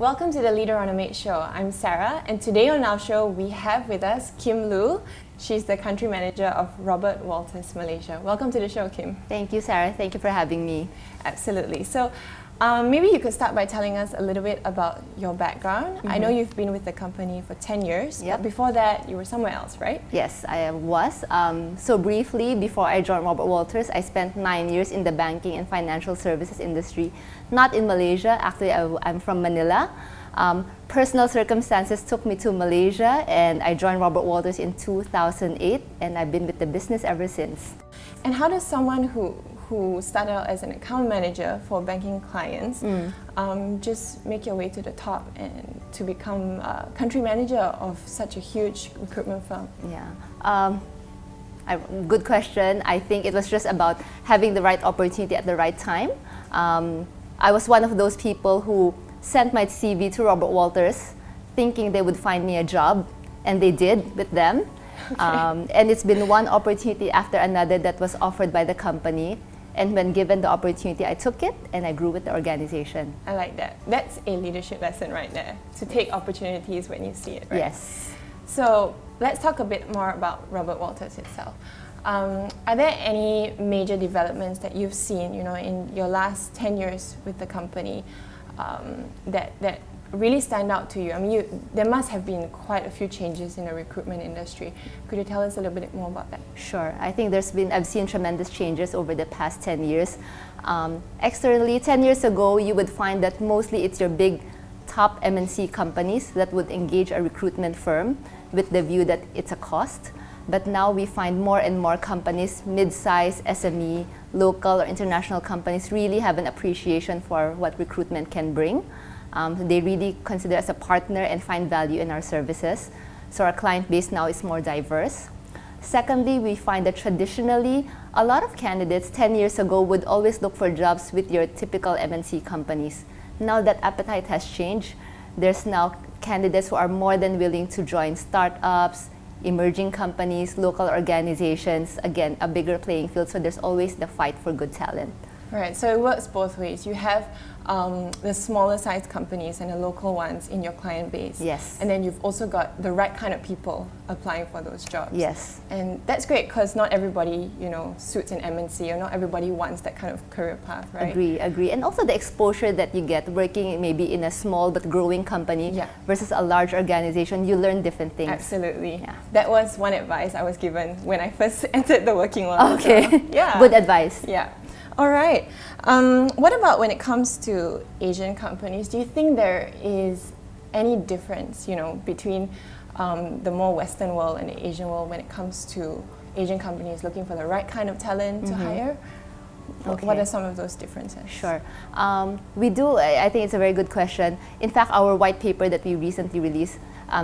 welcome to the Leaderonomics show. I'm Sarah, and today on our show we have with us Kim Lu. She's the country manager of Robert Walters Malaysia. Welcome to the show, Kim. Thank you, Sarah. Thank you for having me. Absolutely. So maybe you could start by telling us a little bit about your background. I know you've been with the company for 10 years, but before that you were somewhere else, right? Yes, I was. So briefly, before I joined Robert Walters, I spent 9 years in the banking and financial services industry, not in Malaysia. Actually, I'm from Manila. Personal circumstances took me to Malaysia, and I joined Robert Walters in 2008, and I've been with the business ever since. And how does someone who started out as an account manager for banking clients just make your way to the top and to become a country manager of such a huge recruitment firm? Yeah. Good question. I think it was just about having the right opportunity at the right time. I was one of those people who sent my CV to Robert Walters thinking they would find me a job, and they did with them. Okay. And it's been one opportunity after another that was offered by the company. And when given the opportunity, I took it and I grew with the organization. I like that. That's a leadership lesson right there, to take opportunities when you see it, right? Yes. So let's talk a bit more about Robert Walters itself. Are there any major developments that you've seen, in your last 10 years with the company that really stand out to you? I mean, there must have been quite a few changes in the recruitment industry. Could you tell us a little bit more about that? Sure. I think I've seen tremendous changes over the past 10 years. Externally, 10 years ago, you would find that mostly it's your big top MNC companies that would engage a recruitment firm with the view that it's a cost. But now we find more and more companies, mid-size, SME, local or international companies, really have an appreciation for what recruitment can bring. They really consider us a partner and find value in our services. So our client base now is more diverse. Secondly, we find that traditionally, a lot of candidates 10 years ago would always look for jobs with your typical MNC companies. Now that appetite has changed. There's now candidates who are more than willing to join startups, emerging companies, local organizations, again, a bigger playing field. So there's always the fight for good talent. Right, so it works both ways. You have the smaller sized companies and the local ones in your client base. Yes. And then you've also got the right kind of people applying for those jobs. Yes. And that's great because not everybody, suits an MNC, or not everybody wants that kind of career path, right? Agree. And also the exposure that you get working maybe in a small but growing company versus a large organization, you learn different things. Absolutely. Yeah. That was one advice I was given when I first entered the working world. Okay. So, yeah. Good advice. Yeah. All right. What about when it comes to Asian companies? Do you think there is any difference, between the more Western world and the Asian world when it comes to Asian companies looking for the right kind of talent to hire? Okay. What are some of those differences? Sure. We do. I think it's a very good question. In fact, our white paper that we recently released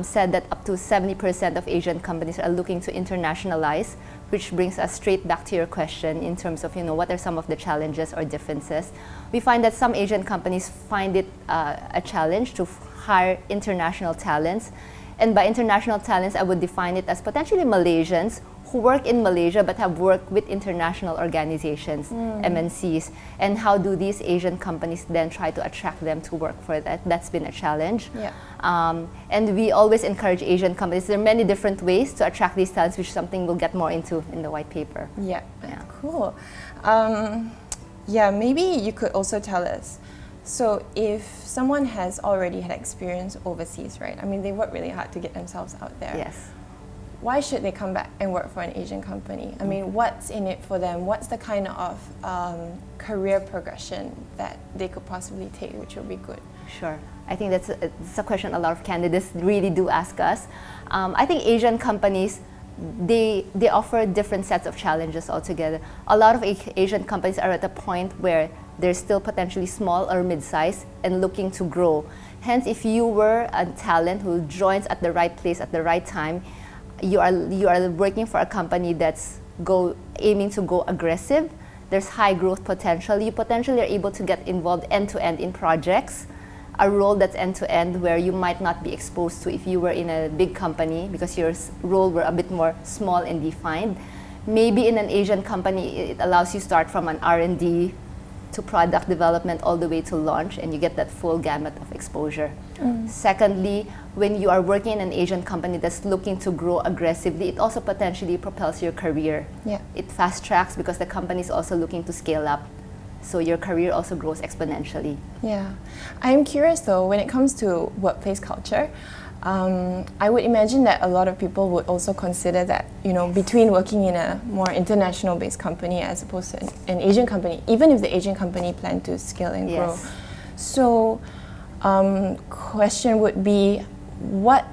said that up to 70% of Asian companies are looking to internationalize, which brings us straight back to your question in terms of, what are some of the challenges or differences. We find that some Asian companies find it a challenge to hire international talents. And by international talents, I would define it as potentially Malaysians who work in Malaysia but have worked with international organizations, MNCs. And how do these Asian companies then try to attract them to work for that? That's been a challenge. Yeah. And we always encourage Asian companies. There are many different ways to attract these talents, which is something we'll get more into in the white paper. Yeah. Cool. Maybe you could also tell us, so if someone has already had experience overseas, right? I mean, they work really hard to get themselves out there. Yes. Why should they come back and work for an Asian company? I mean, what's in it for them? What's the kind of career progression that they could possibly take, which will be good? Sure. I think that's a question a lot of candidates really do ask us. I think Asian companies, they offer different sets of challenges altogether. A lot of Asian companies are at a point where they're still potentially small or mid-sized and looking to grow. Hence, if you were a talent who joins at the right place at the right time, you are working for a company that's aiming to go aggressive. There's high growth potential. You potentially are able to get involved end-to-end in projects, a role that's end-to-end where you might not be exposed to if you were in a big company because your role were a bit more small and defined. Maybe in an Asian company, it allows you start from an R&D to product development all the way to launch, and you get that full gamut of exposure. Secondly, when you are working in an Asian company that's looking to grow aggressively, it also potentially propels your career. Yeah. It fast tracks because the company is also looking to scale up. So your career also grows exponentially. Yeah. I'm curious though, when it comes to workplace culture, I would imagine that a lot of people would also consider that, you know, between working in a more international based company as opposed to an Asian company, even if the Asian company plan to scale and grow. So, question would be, what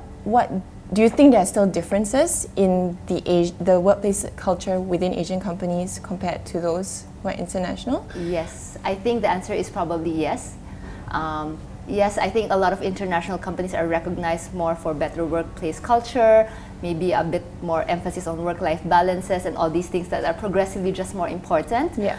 do you think there are still differences in the workplace culture within Asian companies compared to those who are international? Yes, I think the answer is probably yes. Yes, I think a lot of international companies are recognized more for better workplace culture, maybe a bit more emphasis on work-life balances and all these things that are progressively just more important. Yeah.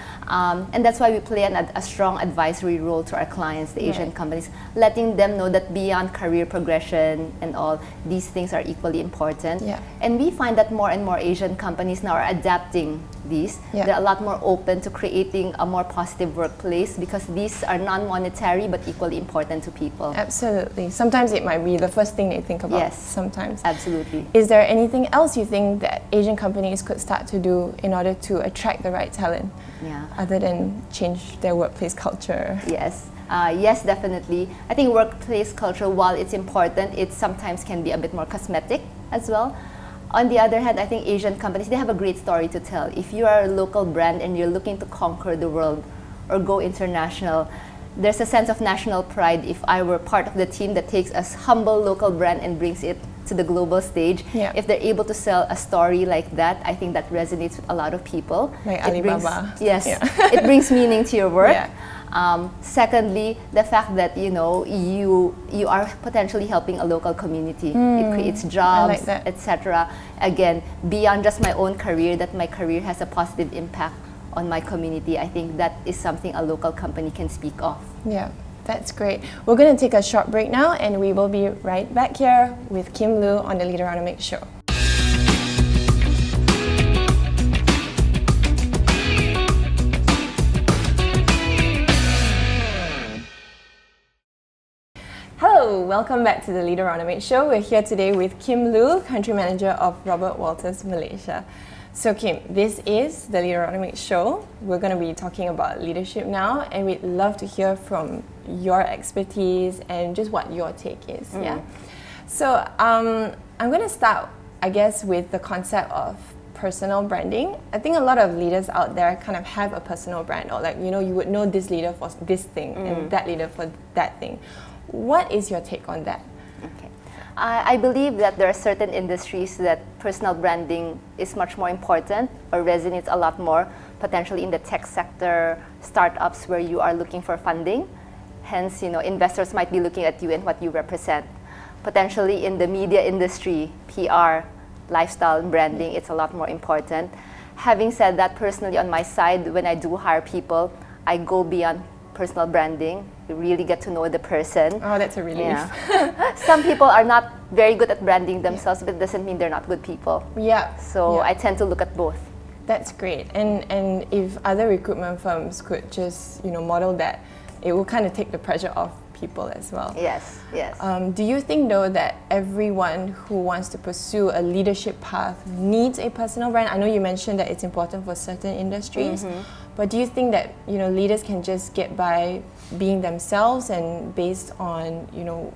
And that's why we play a strong advisory role to our clients, the Asian companies, letting them know that beyond career progression and all, these things are equally important. Yeah. And we find that more and more Asian companies now are adapting these. Yeah. They're a lot more open to creating a more positive workplace because these are non-monetary but equally important to people. Absolutely. Sometimes it might be the first thing they think about. Yes. Sometimes. Absolutely. Is there anything else you think that Asian companies could start to do in order to attract the right talent? Yeah. Other than change their workplace culture? Yes. Yes, definitely. I think workplace culture, while it's important, it sometimes can be a bit more cosmetic as well. On the other hand, I think Asian companies, they have a great story to tell. If you are a local brand and you're looking to conquer the world or go international, there's a sense of national pride if I were part of the team that takes a humble local brand and brings it to the global stage. Yeah. If they're able to sell a story like that, I think that resonates with a lot of people. Like It brings- Alibaba. Yes, Yeah. it brings meaning to your work. Yeah. Secondly, the fact that you are potentially helping a local community. It creates jobs, like that. etc. Again, beyond just my own career, that my career has a positive impact on my community. I think that is something a local company can speak of. Yeah, that's great. We're going to take a short break now and we will be right back here with Kim Lu on the Leaderonomics show. Hello, welcome back to the Leaderonomics show. We're here today with Kim Lu, Country Manager of Robert Walters Malaysia. So Kim, this is the Leaderonomics show. We're going to be talking about leadership now, and we'd love to hear from your expertise and just what your take is. Yeah. So I'm going to start, I guess, with the concept of personal branding. I think a lot of leaders out there kind of have a personal brand, or like, you would know this leader for this thing and that leader for that thing. What is your take on that? Okay. I believe that there are certain industries that personal branding is much more important or resonates a lot more, potentially in the tech sector, startups where you are looking for funding. Hence, investors might be looking at you and what you represent. Potentially in the media industry, PR, lifestyle branding, it's a lot more important. Having said that, personally on my side, when I do hire people, I go beyond personal branding. You really get to know the person. Oh, that's a relief. Yeah. Some people are not very good at branding themselves, but it doesn't mean they're not good people. Yeah. So I tend to look at both. That's great. And if other recruitment firms could just, model that, it will kind of take the pressure off people as well. Yes, yes. Do you think though that everyone who wants to pursue a leadership path needs a personal brand? I know you mentioned that it's important for certain industries, but do you think that leaders can just get by being themselves and based on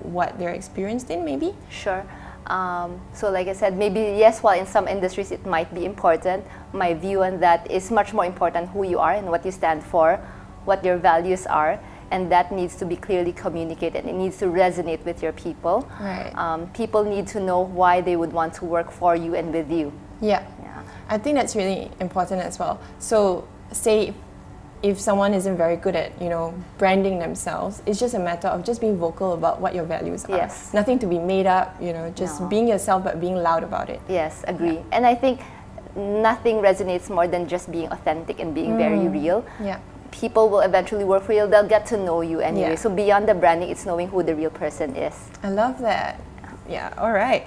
what they're experienced in, maybe? Sure. So like I said, maybe yes, while in some industries it might be important, my view on that is much more important who you are and what you stand for, what your values are, and that needs to be clearly communicated. It needs to resonate with your people. Right. People need to know why they would want to work for you and with you. Yeah. I think that's really important as well. So say if someone isn't very good at, branding themselves, it's just a matter of just being vocal about what your values are. Yes. Nothing to be made up, just being yourself but being loud about it. Yes, agree. Yeah. And I think nothing resonates more than just being authentic and being very real. Yeah. People will eventually work for you. They'll get to know you anyway. Yeah. So beyond the branding, it's knowing who the real person is. I love that. Yeah, all right.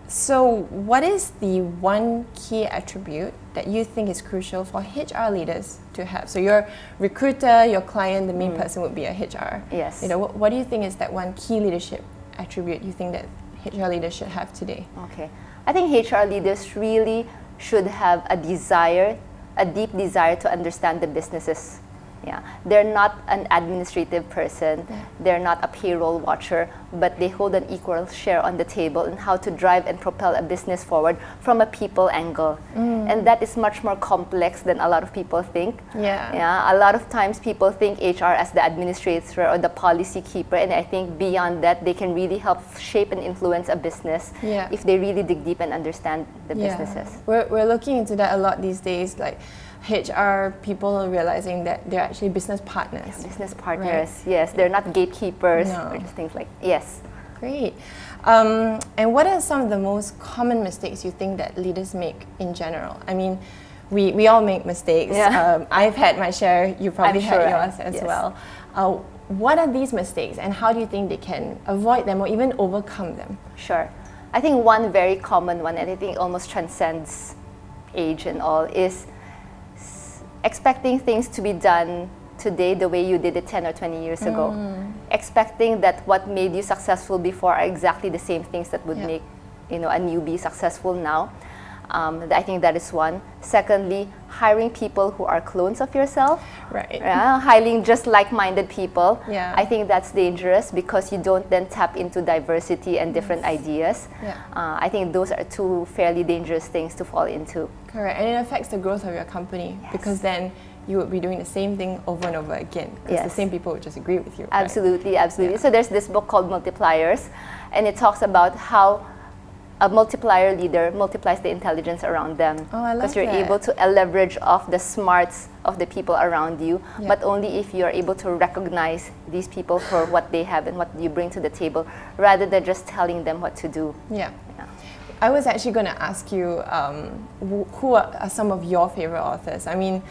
So what is the one key attribute that you think is crucial for HR leaders to have? So your recruiter, your client, the main person would be a HR. Yes. You know, what do you think is that one key leadership attribute you think that HR leaders should have today? Okay. I think HR leaders really should have a deep desire to understand the businesses. Yeah, they're not an administrative person, they're not a payroll watcher, but they hold an equal share on the table in how to drive and propel a business forward from a people angle. And that is much more complex than a lot of people think. Yeah, a lot of times people think HR as the administrator or the policy keeper, and I think beyond that, they can really help shape and influence a business if they really dig deep and understand the businesses. We're looking into that a lot these days, like HR people are realizing that they're actually business partners. Business partners, right? Yes. They're not gatekeepers or just things like, Great. And what are some of the most common mistakes you think that leaders make in general? I mean, we all make mistakes. I've had my share, you probably had yours as well. What are these mistakes and how do you think they can avoid them or even overcome them? Sure. I think one very common one, and I think almost transcends age and all, is expecting things to be done today the way you did it 10 or 20 years ago. Expecting that what made you successful before are exactly the same things that would make a newbie successful now. I think that is one. Secondly, hiring people who are clones of yourself. Right. Hiring just like-minded people. Yeah. I think that's dangerous because you don't then tap into diversity and different ideas. I think those are two fairly dangerous things to fall into. Correct, and it affects the growth of your company because then you would be doing the same thing over and over again because the same people would just agree with you. Absolutely, absolutely. So there's this book called Multipliers, and it talks about how a multiplier leader multiplies the intelligence around them. Because you're able to leverage off the smarts of the people around you, but only if you're able to recognize these people for what they have and what you bring to the table, rather than just telling them what to do. I was actually going to ask you, who are some of your favorite authors? I mean,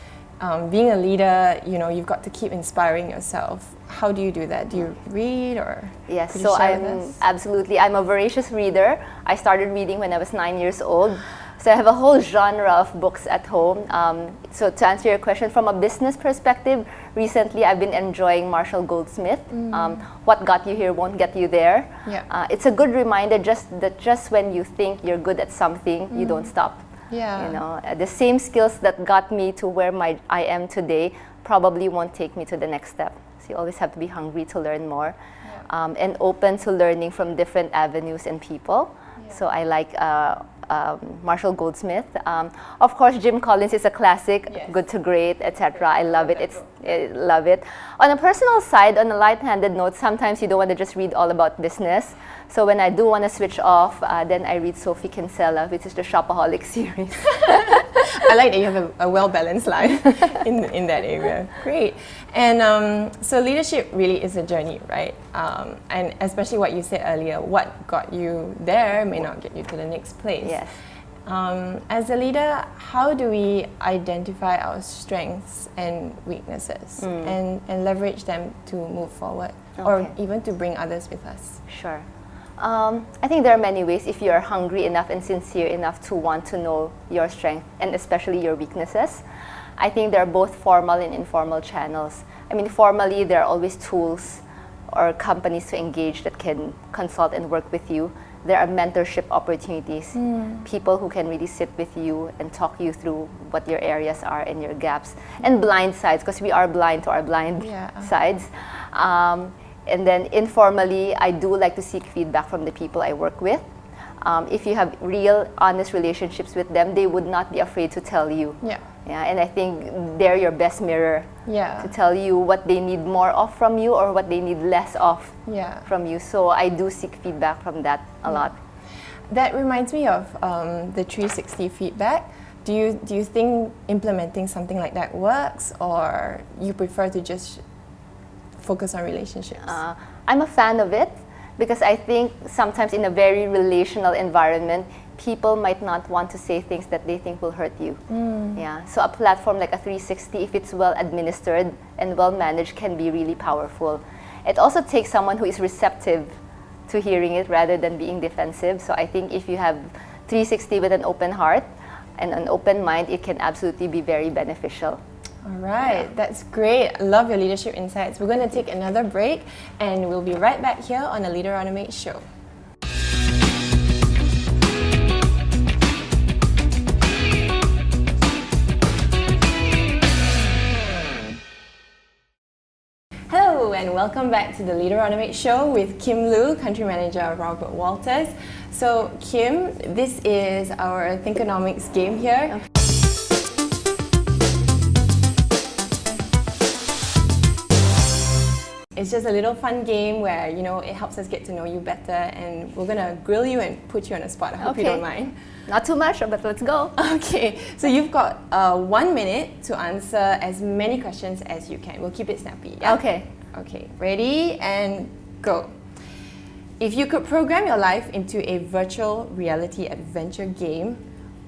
being a leader, you've got to keep inspiring yourself. How do you do that? Do you read or? Yes, so I'm a voracious reader. I started reading when I was 9 years old. So I have a whole genre of books at home. So to answer your question, from a business perspective, recently I've been enjoying Marshall Goldsmith. What got you here won't get you there. It's a good reminder that just when you think you're good at something, you don't stop. The same skills that got me to where I am today probably won't take me to the next step. So you always have to be hungry to learn more and open to learning from different avenues and people. So I like Marshall Goldsmith. Of course, Jim Collins is a classic, Good to Great, etc. I love it. Love it. On a personal side, on a light-handed note, sometimes you don't want to just read all about business. So when I do want to switch off, then I read Sophie Kinsella, which is the Shopaholic series. I like that you have a well-balanced life in that area. Great. And so leadership really is a journey, right? And especially what you said earlier, what got you there may not get you to the next place. Yes. As a leader, how do we identify our strengths and weaknesses and leverage them to move forward or even to bring others with us? Sure. I think there are many ways if you are hungry enough and sincere enough to want to know your strength and especially your weaknesses. I think there are both formal and informal channels. I mean, formally, there are always tools or companies to engage that can consult and work with you. There are mentorship opportunities, people who can really sit with you and talk you through what your areas are and your gaps. And blind sides, because we are blind to our blind sides. And then informally, I do like to seek feedback from the people I work with. If you have real, honest relationships with them, they would not be afraid to tell you. And I think they're your best mirror to tell you what they need more of from you or what they need less of from you. So I do seek feedback from that a lot. That reminds me of the 360 feedback. Do you think implementing something like that works, or you prefer to just focus on relationships? I'm a fan of it because I think sometimes in a very relational environment, people might not want to say things that they think will hurt you. So a platform like a 360, if it's well administered and well managed, can be really powerful. It also takes someone who is receptive to hearing it rather than being defensive. So I think if you have 360 with an open heart and an open mind, it can absolutely be very beneficial. All right, that's great. I love your leadership insights. We're going to take another break and we'll be right back here on the Leaderonomics show. Hello and welcome back to the Leaderonomics show with Kim Lu, Country Manager of Robert Walters. So Kim, this is our Thinkonomics game here. Okay. It's just a little fun game where, you know, it helps us get to know you better, and we're gonna grill you and put you on the spot. I hope you don't mind. Not too much, but let's go. Okay, so you've got 1 minute to answer as many questions as you can. We'll keep it snappy. Yeah? Okay. Okay, ready and go. If you could program your life into a virtual reality adventure game,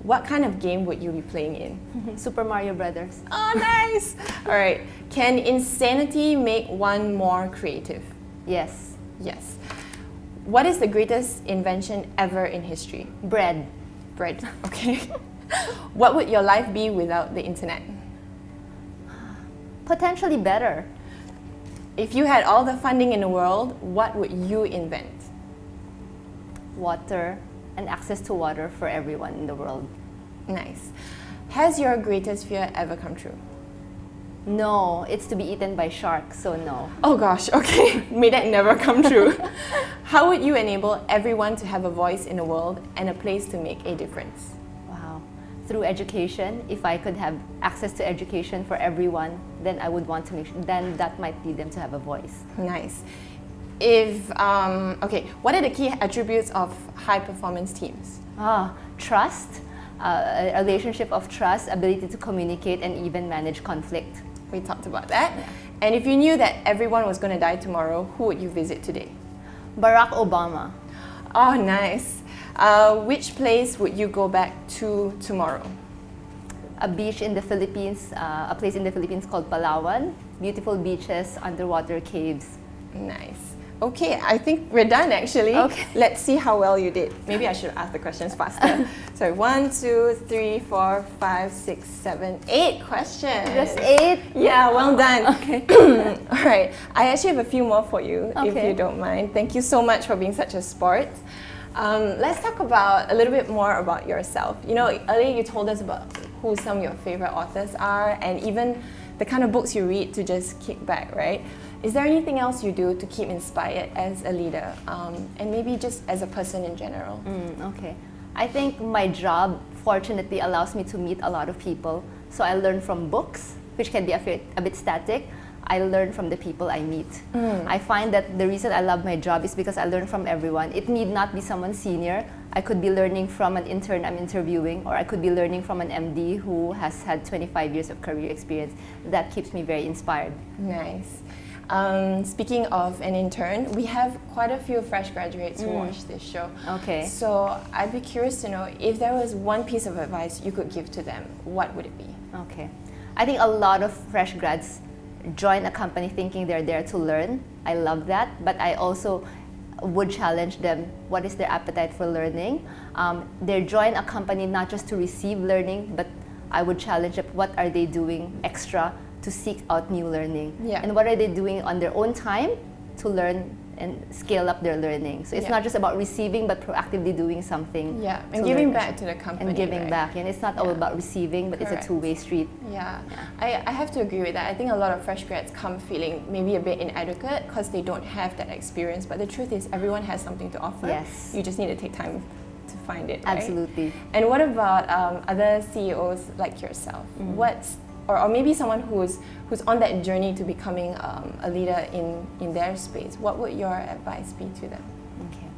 what kind of game would you be playing in? Super Mario Brothers. Oh, nice! All right. Can insanity make one more creative? Yes. Yes. What is the greatest invention ever in history? Bread. Bread. Okay. What would your life be without the internet? Potentially better. If you had all the funding in the world, what would you invent? Water and access to water for everyone in the world. Nice. Has your greatest fear ever come true? No, it's to be eaten by sharks, so no. Oh gosh, okay. May that never come true. How would you enable everyone to have a voice in the world and a place to make a difference? Wow. Through education, if I could have access to education for everyone, then I would want to make sure, then that might lead them to have a voice. Nice. What are the key attributes of high performance teams? Trust, a relationship of trust, ability to communicate, and even manage conflict. We talked about that. Yeah. And if you knew that everyone was going to die tomorrow, who would you visit today? Barack Obama. Oh, nice. Which place would you go back to tomorrow? A beach in the Philippines, a place in the Philippines called Palawan. Beautiful beaches, underwater caves. Nice. Okay, I think we're done actually. Okay. Let's see how well you did. Maybe I should ask the questions faster. So 1, 2, 3, 4, 5, 6, 7, 8 questions. Just 8? Yeah, well done. Okay. All right. I actually have a few more for you, if Okay. you don't mind. Thank you so much for being such a sport. Let's talk about a little bit more about yourself. You know, earlier you told us about who some of your favorite authors are and even the kind of books you read to just kick back, right? Is there anything else you do to keep inspired as a leader and maybe just as a person in general? Okay. I think my job fortunately allows me to meet a lot of people. So I learn from books, which can be a bit static. I learn from the people I meet. I find that the reason I love my job is because I learn from everyone. It need not be someone senior. I could be learning from an intern I'm interviewing, or I could be learning from an MD who has had 25 years of career experience. That keeps me very inspired. Nice. Speaking of an intern, we have quite a few fresh graduates who watch this show. Okay. So I'd be curious to know if there was one piece of advice you could give to them, what would it be? Okay. I think a lot of fresh grads join a company thinking they're there to learn. I love that, but I also would challenge them. What is their appetite for learning? They join a company not just to receive learning, but I would challenge them, what are they doing extra to seek out new learning? Yeah. And what are they doing on their own time to learn and scale up their learning? So it's not just about receiving, but proactively doing something. Yeah, and giving back to the company. And giving right? back. And it's not all about receiving, but Correct. it's a two-way street. Yeah, I have to agree with that. I think a lot of fresh grads come feeling maybe a bit inadequate because they don't have that experience. But the truth is, everyone has something to offer. Yes. You just need to take time to find it. Right? Absolutely. And what about other CEOs like yourself? Or maybe someone who's on that journey to becoming a leader in their space, what would your advice be to them? Okay.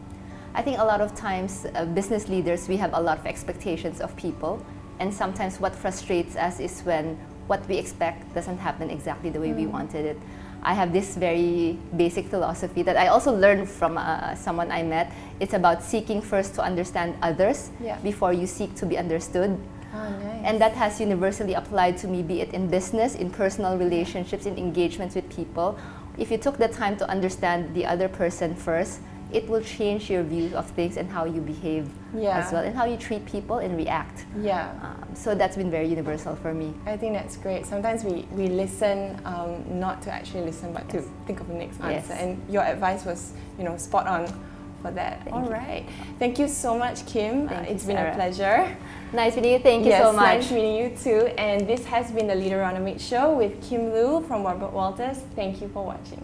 I think a lot of times business leaders, we have a lot of expectations of people, and sometimes what frustrates us is when what we expect doesn't happen exactly the way we wanted it. I have this very basic philosophy that I also learned from someone I met. It's about seeking first to understand others before you seek to be understood. Oh, nice. And that has universally applied to me, be it in business, in personal relationships, in engagements with people. If you took the time to understand the other person first, it will change your views of things and how you behave as well, and how you treat people and react. Yeah. So that's been very universal for me. I think that's great. Sometimes we listen, not to actually listen, but to think of the next answer. And your advice was, spot on for that. All right. Thank you so much, Kim. It's been a pleasure. Nice meeting you. Thank you so much. Nice meeting you too. And this has been the Leaderonomics show with Kim Lu from Robert Walters. Thank you for watching.